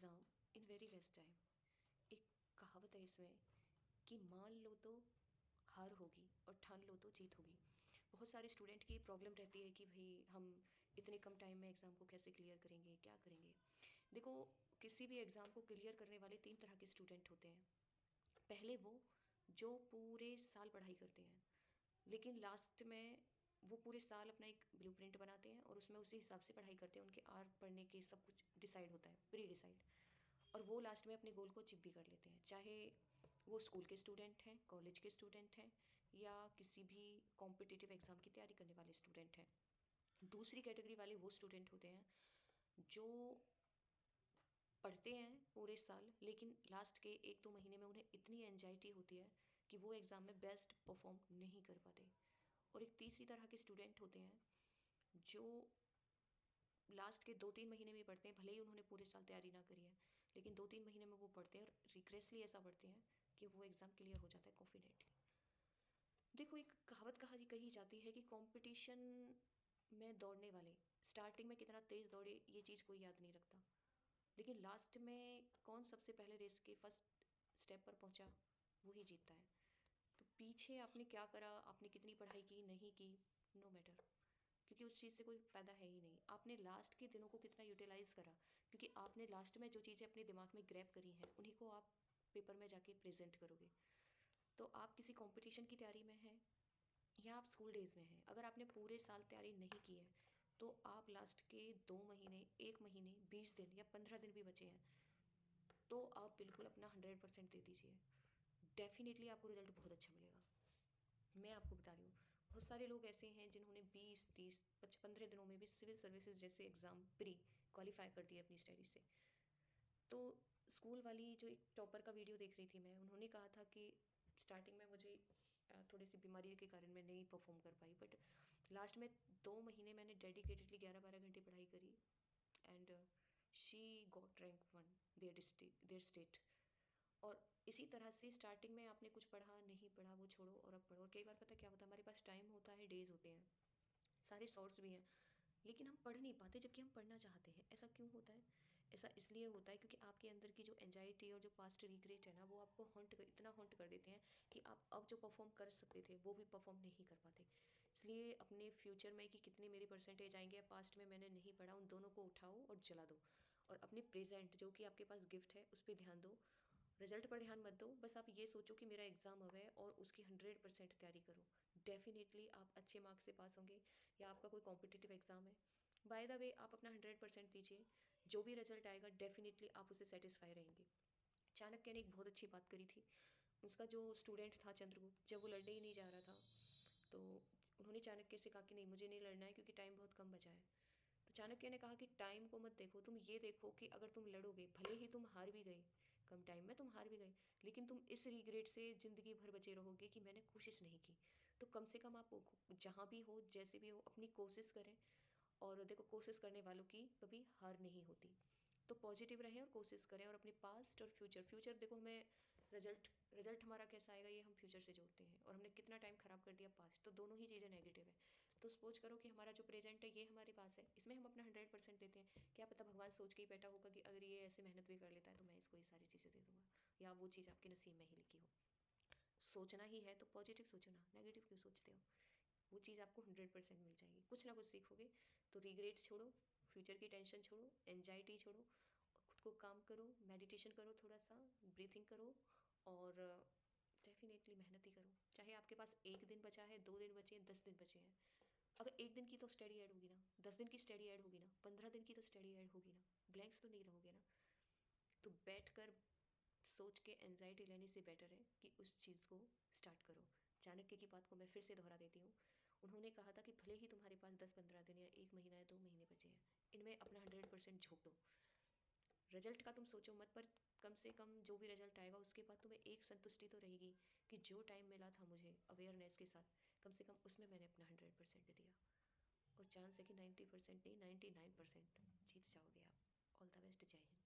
Exam in very less time. एक कहावत है इसमें कि मान लो तो हार होगी और ठान लो तो जीत होगी। बहुत सारे स्टूडेंट की प्रॉब्लम रहती है कि भई हम इतने कम टाइम में एग्ज़ाम को कैसे क्लियर करेंगे, क्या करेंगे? देखो, किसी भी एग्ज़ाम को क्लियर करने वाले 3 तरह के स्टूडेंट होते हैं। पहले वो जो पूरे साल पढ़ाई करते हैं, लेकिन लास्ट में वो पूरे साल अपना एक ब्लूप्रिंट बनाते हैं और उसमें उसी हिसाब से पढ़ाई करते हैं। उनके आर पढ़ने के सब कुछ डिसाइड होता है, प्री डिसाइड। और वो लास्ट में अपने गोल को अचीव भी कर लेते हैं, चाहे वो स्कूल के स्टूडेंट हैं, कॉलेज के स्टूडेंट हैं या किसी भी कॉम्पिटिटिव एग्ज़ाम की तैयारी करने वाले स्टूडेंट हैं। दूसरी कैटेगरी वाले वो स्टूडेंट होते हैं जो पढ़ते हैं पूरे साल, लेकिन लास्ट के 1-2 महीने में उन्हें इतनी एंजाइटी होती है कि वो एग्ज़ाम में बेस्ट परफॉर्म नहीं कर पाते। और एक तीसरी तरह के स्टूडेंट होते हैं जो लास्ट के 2-3 महीने में पढ़ते हैं, भले ही उन्होंने पूरे साल तैयारी ना करी है, लेकिन 2-3 महीने में वो पढ़ते हैं और रिग्रेसली ऐसा पढ़ते हैं कि वो एग्ज़ाम क्लियर हो जाता है कॉन्फिडेंटली। देखो, एक कहावत कही जाती है कि कंपटीशन में दौड़ने वाले स्टार्टिंग में कितना तेज़ दौड़े ये चीज़ कोई याद नहीं रखता, लेकिन लास्ट में कौन सबसे पहले रेस के फर्स्ट स्टेप पर पहुंचा वही जीतता है। तो पीछे आपने क्या करा, आपने कितनी पढ़ाई की, नहीं की, नो मैटर, क्योंकि उस चीज़ से कोई फ़ायदा है ही नहीं। आपने लास्ट के दिनों को कितना यूटिलाइज़ करा, क्योंकि आपने लास्ट में जो चीज़ें अपने दिमाग में ग्रैब करी हैं उन्हीं को आप पेपर में जाके प्रेजेंट करोगे। तो आप किसी कंपटीशन की तैयारी में हैं या आप स्कूल डेज़ में हैं, अगर आपने पूरे साल तैयारी नहीं की है तो आप लास्ट के 2 महीने, 1 महीने, 20 दिन या 15 दिन भी बचे हैं तो आप बिल्कुल अपना 100% दे दीजिए। डेफिनेटली आपको रिजल्ट बहुत अच्छा मिलेगा। मैं आपको बता रही हूँ, बहुत सारे लोग ऐसे हैं जिन्होंने 20, 30, 15 दिनों में भी सिविल सर्विसेज जैसे एग्ज़ाम प्री क्वालिफाई कर दिए अपनी स्टडी से। तो स्कूल वाली जो एक टॉपर का वीडियो देख रही थी मैं, उन्होंने कहा था कि स्टार्टिंग में मुझे थोड़ी सी बीमारी के कारण मैं नहीं परफॉर्म कर पाई, बट लास्ट में 2 महीने मैंने डेडिकेटेडली 11-12 घंटे पढ़ाई करी and she got rank 1 there state. और इसी तरह से स्टार्टिंग में आपने कुछ पढ़ा, नहीं पढ़ा वो छोड़ो और अब पढ़ो। और कई बार पता क्या होता है, हमारे पास टाइम होता है, डेज़ होते हैं, सारे सोर्स भी हैं, लेकिन हम पढ़ नहीं पाते जबकि हम पढ़ना चाहते हैं। ऐसा क्यों होता है? ऐसा इसलिए होता है क्योंकि आपके अंदर की जो एंजाइटी और जो पास्ट रिग्रेट है ना, वो आपको इतना हॉन्ट कर देते हैं कि आप अब जो परफॉर्म कर सकते थे वो भी परफॉर्म नहीं कर पाते। इसलिए अपने फ्यूचर में कि कितने मेरी परसेंटेज आएंगे या पास्ट में मैंने नहीं पढ़ा, उन दोनों को उठाओ और जला दो। और अपने प्रेजेंट जो कि आपके पास गिफ्ट है उस पर ध्यान दो। रिजल्ट पर ध्यान मत दो, बस आप ये सोचो कि मेरा एग्ज़ाम अब है और उसकी 100% तैयारी करो। डेफिनेटली आप अच्छे मार्क्स से पास होंगे। या आपका कोई कॉम्पिटिटिव एग्ज़ाम है, बाय द वे आप अपना 100% दीजिए, जो भी रिजल्ट आएगा डेफिनेटली आप उससे सेटिस्फाई रहेंगे। चाणक्य ने एक बहुत अच्छी बात करी थी। उसका जो स्टूडेंट था चंद्रगुप्त, जब वो लड़ने ही नहीं जा रहा था तो उन्होंने चाणक्य से कहा कि नहीं, मुझे नहीं लड़ना है क्योंकि टाइम बहुत कम बचा है। तो चाणक्य ने कहा कि टाइम को मत देखो, तुम ये देखो कि अगर तुम लड़ोगे, भले ही तुम हार भी गए, कम टाइम में तुम हार भी गए, लेकिन तुम इस रिग्रेट से ज़िंदगी भर बचे रहोगे कि मैंने कोशिश नहीं की। तो कम से कम आप जहाँ भी हो, जैसे भी हो, अपनी कोशिश करें। और देखो, कोशिश करने वालों की कभी हार नहीं होती। तो पॉजिटिव रहें और कोशिश करें। और अपने पास्ट और फ्यूचर देखो, हमें रिजल्ट रिजल्ट हमारा कैसा आएगा ये हम फ्यूचर से जोड़ते हैं, और हमने कितना टाइम ख़राब कर दिया पास्ट, तो दोनों ही चीज़ें नेगेटिव है। तो सपोज करो कि हमारा जो प्रेजेंट है ये हमारे पास है, इसमें हम अपना 100% देते हैं। क्या पता भगवान सोच के ही बैठा होगा कि अगर ये ऐसे मेहनत भी कर लेता है तो मैं इसको ये सारी चीज़ें दे दूँगा, या वो चीज़ आपके नसीब में ही लिखी हो। सोचना ही है तो पॉजिटिव सोचो ना, नेगेटिव क्यों सोचते हो? वो चीज़ आपको 100% मिल जाएगी, कुछ ना कुछ सीखोगे। तो रिग्रेट छोड़ो, फ्यूचर की टेंशन छोड़ो, एंजाइटी छोड़ो, और खुद को काम करो, मेडिटेशन करो, थोड़ा सा ब्रीथिंग करो, और डेफिनेटली मेहनत ही करो। चाहे आपके पास 1 दिन बचा है, 2 दिन बचे हैं, 10 दिन बचे हैं, अगर 1 दिन की तो स्टडी ऐड होगी ना, 10 दिन की स्टडी ऐड होगी ना, 15 दिन की तो स्टडी ऐड होगी ना, ब्लैंक्स तो नहीं रहोगे ना। तो बैठ कर सोच के एनजाइटी लेने से बेटर है कि उस चीज़ को स्टार्ट करो। चाणक्य की बात को मैं फिर से दोहरा देती हूँ। उन्होंने कहा था कि भले ही तुम्हारे पास 10-15 दिन या 1 महीना या 2 महीने बचे हैं, इनमें अपना 100% झोंक दो। रिजल्ट का तुम सोचो मत, पर कम से कम जो भी रिजल्ट आएगा उसके बाद तुम्हें एक संतुष्टि तो रहेगी कि जो टाइम मिला था मुझे अवेयरनेस के साथ, कम से कम उसमें मैंने अपना 100% दिया। और चांस है कि 90% नहीं, 99% जीत जाओगे आप। ऑल द बेस्ट, जय हिंद।